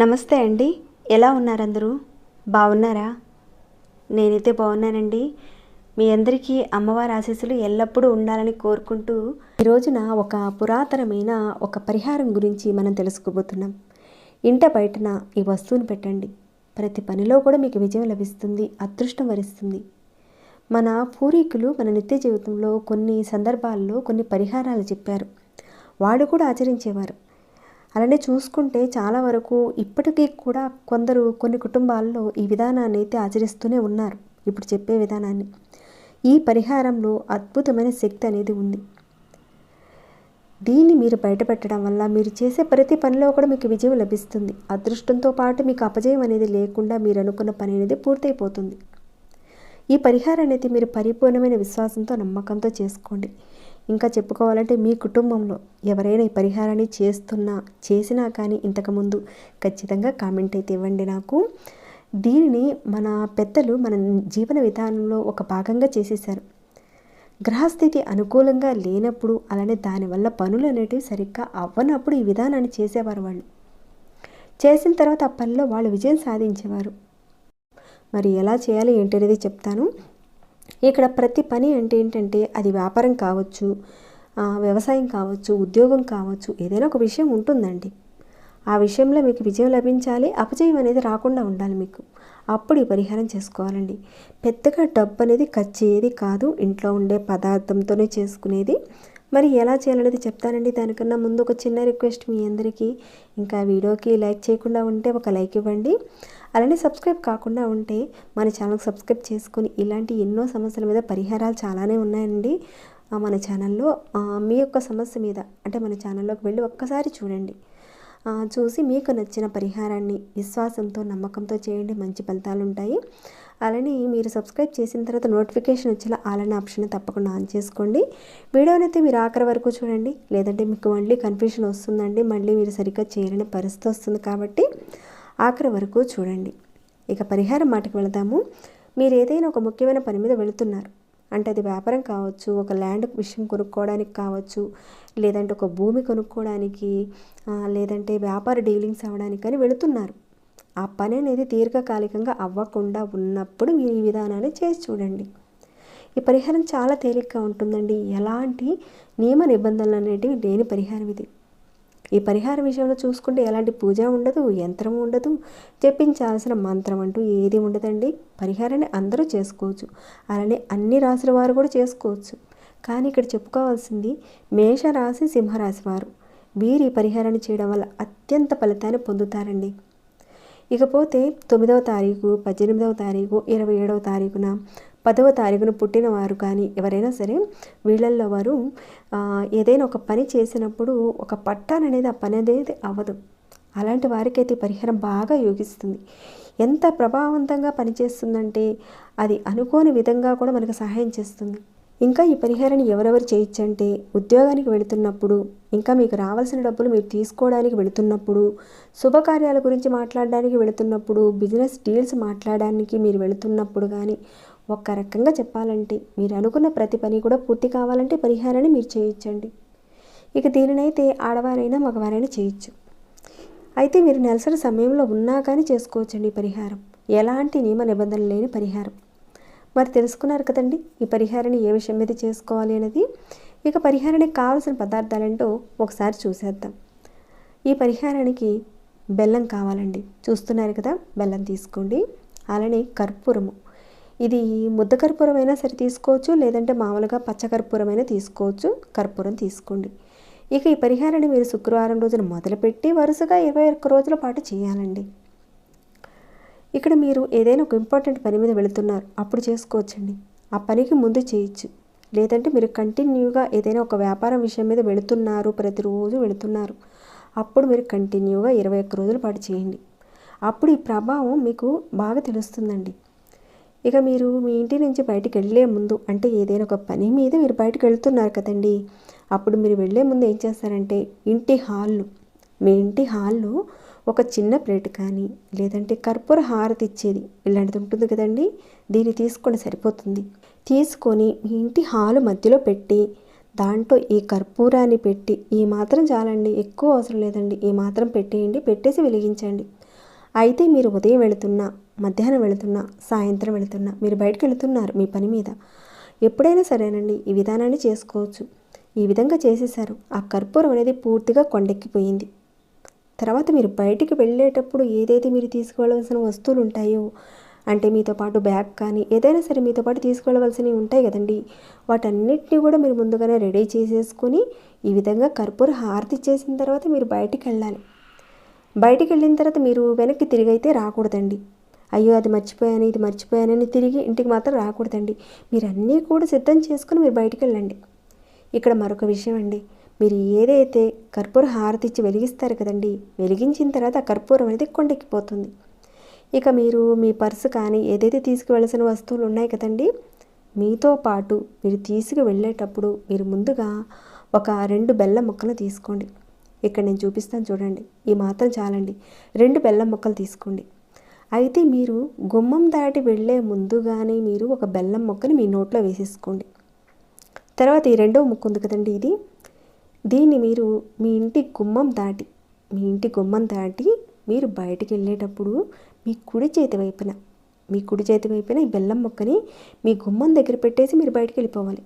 నమస్తే అండి, ఎలా ఉన్నారు అందరూ? బాగున్నారా? నేనైతే బాగున్నానండి. మీ అందరికీ అమ్మవారి ఆశీస్సులు ఎల్లప్పుడూ ఉండాలని కోరుకుంటూ ఈ రోజున ఒక పురాతనమైన ఒక పరిహారం గురించి మనం తెలుసుకోబోతున్నాం. ఇంట బయటన ఈ వస్తువుని పెట్టండి, ప్రతి పనిలో కూడా మీకు విజయం లభిస్తుంది, అదృష్టం వరిస్తుంది. మన పూర్వీకులు మన నిత్య జీవితంలో కొన్ని సందర్భాల్లో కొన్ని పరిహారాలు చెప్పారు, వాడు కూడా ఆచరించేవారు. అలానే చూసుకుంటే చాలా వరకు ఇప్పటికీ కూడా కొందరు కొన్ని కుటుంబాల్లో ఈ విధానాన్ని అయితే ఆచరిస్తూనే ఉన్నారు. ఇప్పుడు చెప్పే విధానాన్ని, ఈ పరిహారంలో అద్భుతమైన శక్తి అనేది ఉంది. దీన్ని మీరు బయటపెట్టడం వల్ల మీరు చేసే ప్రతి పనిలో కూడా మీకు విజయం లభిస్తుంది. అదృష్టంతో పాటు మీకు అపజయం అనేది లేకుండా మీరు అనుకున్న పని అనేది పూర్తయిపోతుంది. ఈ పరిహారాన్ని అయితే మీరు పరిపూర్ణమైన విశ్వాసంతో నమ్మకంతో చేసుకోండి. ఇంకా చెప్పుకోవాలంటే మీ కుటుంబంలో ఎవరైనా ఈ పరిహారాన్ని చేసినా కానీ ఇంతకుముందు ఖచ్చితంగా కామెంట్ అయితే ఇవ్వండి నాకు. దీనిని మన పెద్దలు మన జీవన విధానంలో ఒక భాగంగా చేసేసారు. గ్రహస్థితి అనుకూలంగా లేనప్పుడు, అలానే దానివల్ల పనులు అనేటివి సరిగ్గా అవ్వనప్పుడు ఈ విధానాన్ని చేసేవారు. వాళ్ళు చేసిన తర్వాత ఆ పనిలో వాళ్ళు విజయం సాధించేవారు. మరి ఎలా చేయాలి ఏంటి అనేది చెప్తాను. ఇక్కడ ప్రతి పని అంటే ఏంటంటే అది వ్యాపారం కావచ్చు, వ్యవసాయం కావచ్చు, ఉద్యోగం కావచ్చు, ఏదైనా ఒక విషయం ఉంటుందండి. ఆ విషయంలో మీకు విజయం లభించాలి, అపజయం అనేది రాకుండా ఉండాలి మీకు. అప్పుడు ఈ పరిహారం చేసుకోవాలండి. పెద్దగా డబ్బు అనేది ఖర్చు ఏది కాదు, ఇంట్లో ఉండే పదార్థంతోనే చేసుకునేది. మరి ఎలా చేయాలనేది చెప్తానండి. దానికన్నా ముందు ఒక చిన్న రిక్వెస్ట్ మీ అందరికీ, ఇంకా వీడియోకి లైక్ చేయకుండా ఉంటే ఒక లైక్ ఇవ్వండి. అలానే సబ్స్క్రైబ్ కాకుండా ఉంటే మన ఛానల్కి సబ్స్క్రైబ్ చేసుకొని ఇలాంటి ఎన్నో సమస్యల మీద పరిహారాలు చాలానే ఉన్నాయండి మన ఛానల్లో. మీ యొక్క సమస్య మీద అంటే మన ఛానల్లోకి వెళ్ళి ఒక్కసారి చూడండి. చూసి మీకు నచ్చిన పరిహారాన్ని విశ్వాసంతో నమ్మకంతో చేయండి, మంచి ఫలితాలు ఉంటాయి. అలానే మీరు సబ్స్క్రైబ్ చేసిన తర్వాత నోటిఫికేషన్ వచ్చేలా ఆల్ ఆప్షన్ తప్పకుండా ఆన్ చేసుకోండి. వీడియోనైతే మీరు ఆఖరి వరకు చూడండి, లేదంటే మీకు మళ్ళీ కన్ఫ్యూషన్ వస్తుందండి, మళ్ళీ మీరు సరిగ్గా చేయలేని పరిస్థితి వస్తుంది. కాబట్టి ఆఖరి వరకు చూడండి. ఇక పరిహారం మాటకు వెళదాము. మీరు ఏదైనా ఒక ముఖ్యమైన పని మీద వెళుతున్నారు అంటే అది వ్యాపారం కావచ్చు, ఒక ల్యాండ్ విషయం కొనుక్కోవడానికి కావచ్చు, లేదంటే ఒక భూమి కొనుక్కోవడానికి, లేదంటే వ్యాపార డీలింగ్స్ అవ్వడానికి కానీ వెళుతున్నారు. ఆ పని అనేది దీర్ఘకాలికంగా అవ్వకుండా ఉన్నప్పుడు మీరు ఈ విధానాన్ని చేసి చూడండి. ఈ పరిహారం చాలా తేలిగ్గా ఉంటుందండి. ఎలాంటి నియమ నిబంధనలు అనేటివి లేని పరిహారం ఇది. ఈ పరిహారం విషయంలో చూసుకుంటే ఎలాంటి పూజ ఉండదు, యంత్రం ఉండదు, చెప్పించాల్సిన మంత్రం అంటూ ఏది ఉండదండి. పరిహారాన్ని అందరూ చేసుకోవచ్చు, అలానే అన్ని రాశుల వారు కూడా చేసుకోవచ్చు. కానీ ఇక్కడ చెప్పుకోవాల్సింది మేషరాశి, సింహరాశి వారు. వీరు ఈ పరిహారాన్ని చేయడం వల్ల అత్యంత ఫలితాన్ని పొందుతారండి. ఇకపోతే 9వ తారీఖు, 18వ తారీఖు, 27వ తారీఖున, 10వ తారీఖున పుట్టిన వారు కానీ ఎవరైనా సరే వీళ్ళల్లో వారు ఏదైనా ఒక పని చేసినప్పుడు ఒక పట్టాన్ అనేది ఆ పని అనేది అవ్వదు. అలాంటి వారికైతే పరిహారం బాగా యోగిస్తుంది. ఎంత ప్రభావవంతంగా పనిచేస్తుందంటే అది అనుకోని విధంగా కూడా మనకు సహాయం చేస్తుంది. ఇంకా ఈ పరిహారాన్ని ఎవరెవరు చేయొచ్చంటే ఉద్యోగానికి వెళుతున్నప్పుడు, ఇంకా మీకు రావాల్సిన డబ్బులు మీరు తీసుకోవడానికి వెళుతున్నప్పుడు, శుభకార్యాల గురించి మాట్లాడడానికి వెళుతున్నప్పుడు, బిజినెస్ డీల్స్ మాట్లాడడానికి మీరు వెళుతున్నప్పుడు కానీ, ఒక్క రకంగా చెప్పాలంటే మీరు అనుకున్న ప్రతి పని కూడా పూర్తి కావాలంటే పరిహారాన్ని మీరు చేయొచ్చండి. ఇక దీనినైతే ఆడవారైనా మగవారైనా చేయొచ్చు. అయితే మీరు నెలసరి సమయంలో ఉన్నా కానీ చేసుకోవచ్చండి ఈ పరిహారం. ఎలాంటి నియమ నిబంధనలు లేని పరిహారం. మరి తెలుసుకున్నారు కదండి ఈ పరిహారాన్ని ఏ విషయం మీద చేసుకోవాలి అనేది. ఇక పరిహారానికి కావాల్సిన పదార్థాలంటూ ఒకసారి చూసేద్దాం. ఈ పరిహారానికి బెల్లం కావాలండి. చూస్తున్నారు కదా, బెల్లం తీసుకోండి. అలానే కర్పూరము, ఇది ముద్ద కర్పూరం అయినా సరే తీసుకోవచ్చు, లేదంటే మామూలుగా పచ్చకర్పూరమైనా తీసుకోవచ్చు. కర్పూరం తీసుకోండి. ఇక ఈ పరిహారాన్ని మీరు శుక్రవారం రోజున మొదలుపెట్టి వరుసగా 21 రోజుల పాటు చేయాలండి. ఇక్కడ మీరు ఏదైనా ఒక ఇంపార్టెంట్ పని మీద వెళుతున్నారు, అప్పుడు చేసుకోవచ్చండి. ఆ పనికి ముందు చేయొచ్చు. లేదంటే మీరు కంటిన్యూగా ఏదైనా ఒక వ్యాపారం విషయం మీద వెళుతున్నారు, ప్రతిరోజు వెళుతున్నారు, అప్పుడు మీరు కంటిన్యూగా 21 రోజుల పాటు చేయండి. అప్పుడు ఈ ప్రభావం మీకు బాగా తెలుస్తుందండి. ఇక మీరు మీ ఇంటి నుంచి బయటికి వెళ్ళే ముందు, అంటే ఏదైనా ఒక పని మీద మీరు బయటకు వెళ్తున్నారు కదండి, అప్పుడు మీరు వెళ్ళే ముందు ఏం చేస్తారంటే మీ ఇంటి హాల్లో ఒక చిన్న ప్లేట్ కానీ లేదంటే కర్పూర హారతి ఇచ్చేది ఇలాంటిది ఉంటుంది కదండి, దీన్ని తీసుకోండి సరిపోతుంది. తీసుకొని మీ ఇంటి హాలు మధ్యలో పెట్టి దాంట్లో ఈ కర్పూరాన్ని పెట్టి ఈ మాత్రం చాలండి, ఎక్కువ అవసరం లేదండి, ఈ మాత్రం పెట్టేయండి. పెట్టేసి వెలిగించండి. అయితే మీరు ఉదయం వెళుతున్నా, మధ్యాహ్నం వెళుతున్నా, సాయంత్రం వెళుతున్నా, మీరు బయటకు వెళుతున్నారు మీ పని మీద, ఎప్పుడైనా సరేనండి ఈ విధానాన్ని చేసుకోవచ్చు. ఈ విధంగా చేసేసారు, ఆ కర్పూరం అనేది పూర్తిగా కొండెక్కిపోయింది. తర్వాత మీరు బయటికి వెళ్ళేటప్పుడు ఏదైతే మీరు తీసుకువెళ్ళవలసిన వస్తువులు ఉంటాయో, అంటే మీతో పాటు బ్యాగ్ కానీ ఏదైనా సరే మీతో పాటు తీసుకువెళ్ళవలసినవి ఉంటాయి కదండి, వాటన్నిటిని కూడా మీరు ముందుగానే రెడీ చేసేసుకొని ఈ విధంగా కర్పూర హారతి చేసిన తర్వాత మీరు బయటికి వెళ్ళాలి. బయటికి వెళ్ళిన తర్వాత మీరు వెనక్కి తిరిగి అయితే రాకూడదండి. అయ్యో అది మర్చిపోయాను, ఇది మర్చిపోయానని తిరిగి ఇంటికి మాత్రం రాకూడదండి. మీరు అన్నీ కూడా సిద్ధం చేసుకుని మీరు బయటికి వెళ్ళండి. ఇక్కడ మరొక విషయం అండి, మీరు ఏదైతే కర్పూర హారతి ఇచ్చి వెలిగిస్తారు కదండి, వెలిగించిన తర్వాత ఆ కర్పూరం అనేది కొండెక్కిపోతుంది. ఇక మీరు మీ పర్సు కానీ ఏదైతే తీసుకువెళ్ళాల్సిన వస్తువులు ఉన్నాయి కదండి, మీతో పాటు మీరు తీసుకు వెళ్ళేటప్పుడు మీరు ముందుగా ఒక 2 బెల్లం ముక్కలు తీసుకోండి. ఇక్కడ నేను చూపిస్తాను చూడండి, ఈ మాత్రం చాలండి. 2 బెల్లం ముక్కలు తీసుకోండి. అయితే మీరు గుమ్మం దాటి వెళ్ళే ముందుగానే మీరు ఒక బెల్లం ముక్కని మీ నోట్లో వేసేసుకోండి. తర్వాత ఈ రెండో ముక్క ఉంది కదండి, దీన్ని మీరు మీ ఇంటి గుమ్మం దాటి మీరు బయటికి వెళ్ళేటప్పుడు మీ కుడి చేతి వైపున ఈ బెల్లం ముక్కని మీ గుమ్మం దగ్గర పెట్టేసి మీరు బయటికి వెళ్ళిపోవాలి.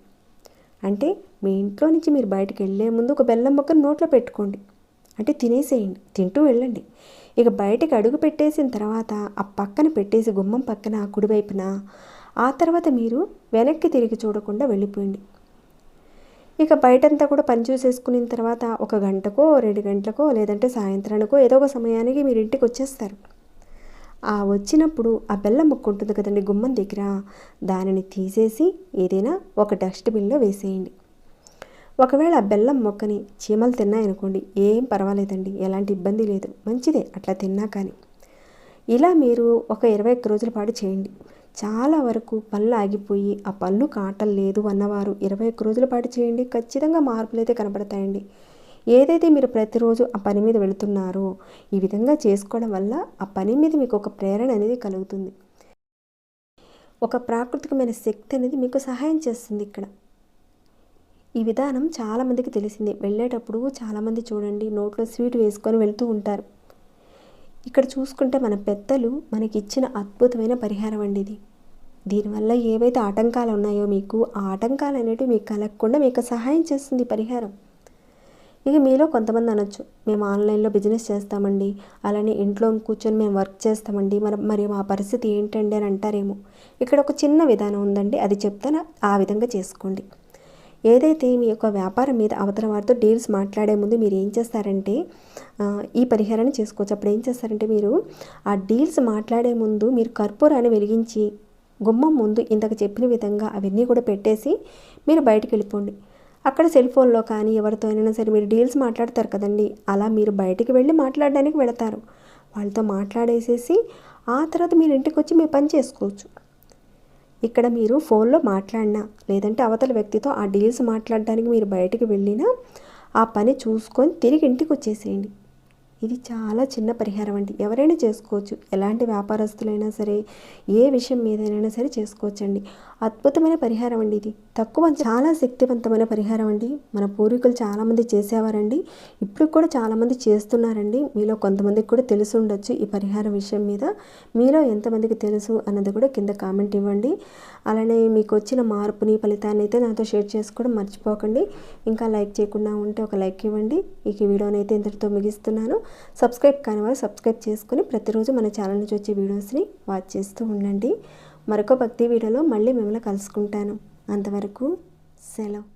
అంటే మీ ఇంట్లో నుంచి మీరు బయటికి వెళ్ళే ముందు ఒక బెల్లం ముక్కని నోట్లో పెట్టుకోండి, అంటే తినేసేయండి, తింటూ వెళ్ళండి. ఇక బయటికి అడుగు పెట్టేసిన తర్వాత ఆ పక్కన పెట్టేసి గుమ్మం పక్కన కుడివైపున, ఆ తర్వాత మీరు వెనక్కి తిరిగి చూడకుండా వెళ్ళిపోయింది. ఇక బయటంతా కూడా పని చూసేసుకున్న తర్వాత 1 గంటకో 2 గంటలకో లేదంటే సాయంత్రానికో ఏదో ఒక సమయానికి మీరు ఇంటికి వచ్చేస్తారు. ఆ వచ్చినప్పుడు ఆ బెల్లం ముక్క ఉంటుంది కదండి గుమ్మం దగ్గర, దానిని తీసేసి ఏదైనా ఒక డస్ట్బిన్లో వేసేయండి. ఒకవేళ ఆ బెల్లం మొక్కని చీమలు తిన్నాయనుకోండి, ఏం పర్వాలేదండి, ఎలాంటి ఇబ్బంది లేదు, మంచిదే అట్లా తిన్నా. కానీ ఇలా మీరు ఒక 21 రోజుల పాటు చేయండి. చాలా వరకు పళ్ళు ఆగిపోయి ఆ పళ్ళు కాటం లేదు అన్నవారు 21 రోజుల పాటు చేయండి, ఖచ్చితంగా మార్పులు అయితే కనబడతాయండి. ఏదైతే మీరు ప్రతిరోజు ఆ పని మీద వెళుతున్నారో ఈ విధంగా చేసుకోవడం వల్ల ఆ పని మీద మీకు ఒక ప్రేరణ అనేది కలుగుతుంది. ఒక ప్రాకృతికమైన శక్తి అనేది మీకు సహాయం చేస్తుంది. ఇక్కడ ఈ విధానం చాలామందికి తెలిసిందే. వెళ్ళేటప్పుడు చాలామంది చూడండి నోట్లో స్వీట్ వేసుకొని వెళ్తూ ఉంటారు. ఇక్కడ చూసుకుంటే మన పెద్దలు మనకి ఇచ్చిన అద్భుతమైన పరిహారం అండి ఇది. దీనివల్ల ఏవైతే ఆటంకాలు ఉన్నాయో మీకు ఆ ఆటంకాలు అనేవి మీకు కలగకుండా మీకు సహాయం చేస్తుంది పరిహారం. ఇక మీలో కొంతమంది అనొచ్చు, మేము ఆన్లైన్లో బిజినెస్ చేస్తామండి, అలానే ఇంట్లో కూర్చొని మేము వర్క్ చేస్తామండి, మరి మా పరిస్థితి ఏంటండి అని అంటారేమో. ఇక్కడ ఒక చిన్న విధానం ఉందండి, అది చెప్తాను, ఆ విధంగా చేసుకోండి. ఏదైతే మీ యొక్క వ్యాపారం మీద అవతల వారితో డీల్స్ మాట్లాడే ముందు మీరు ఏం చేస్తారంటే ఈ పరిహారాన్ని చేసుకోవచ్చు. అప్పుడు ఏం చేస్తారంటే మీరు ఆ డీల్స్ మాట్లాడే ముందు మీరు కర్పూరాన్ని వెలిగించి గుమ్మం ముందు ఇంతకు చెప్పిన విధంగా అవన్నీ కూడా పెట్టేసి మీరు బయటికి వెళ్ళిపోండి. అక్కడ సెల్ ఫోన్లో కానీ ఎవరితో అయినా సరే మీరు డీల్స్ మాట్లాడతారు కదండి, అలా మీరు బయటికి వెళ్ళి మాట్లాడడానికి వెళతారు. వాళ్ళతో మాట్లాడేసేసి ఆ తర్వాత మీరు ఇంటికి వచ్చి మీ పని చేసుకోవచ్చు. ఇక్కడ మీరు ఫోన్లో మాట్లాడినా లేదంటే అవతల వ్యక్తితో ఆ డీల్స్ మాట్లాడడానికి మీరు బయటికి వెళ్ళినా ఆ పని చూసుకొని తిరిగి ఇంటికి వచ్చేసేయండి. ఇది చాలా చిన్న పరిహారం అండి, ఎవరైనా చేసుకోవచ్చు. ఎలాంటి వ్యాపారస్తులైనా సరే ఏ విషయం మీదైనా సరే చేసుకోవచ్చండి. అద్భుతమైన పరిహారం అండి ఇది. చాలా శక్తివంతమైన పరిహారం అండి. మన పూర్వీకులు చాలామంది చేసేవారండి, ఇప్పుడు కూడా చాలామంది చేస్తున్నారండి. మీలో కొంతమందికి కూడా తెలిసి ఉండొచ్చు ఈ పరిహారం విషయం మీద. మీలో ఎంతమందికి తెలుసు అన్నది కూడా కింద కామెంట్ ఇవ్వండి. అలానే మీకు వచ్చిన మార్పుని ఫలితాన్ని అయితే నాతో షేర్ చేసుకోవడం మర్చిపోకండి. ఇంకా లైక్ చేయకుండా ఉంటే ఒక లైక్ ఇవ్వండి. ఈ వీడియోని అయితే ఇంతటితో ముగిస్తున్నాను. సబ్స్క్రైబ్ కాని వారు సబ్స్క్రైబ్ చేసుకుని ప్రతిరోజు మన ఛానల్ నుంచి వచ్చే వీడియోస్ని వాచ్ చేస్తూ ఉండండి. మరొక భక్తి వీడియోలో మళ్ళీ మిమ్మల్ని కలుసుకుంటాను. అంతవరకు సెలవు.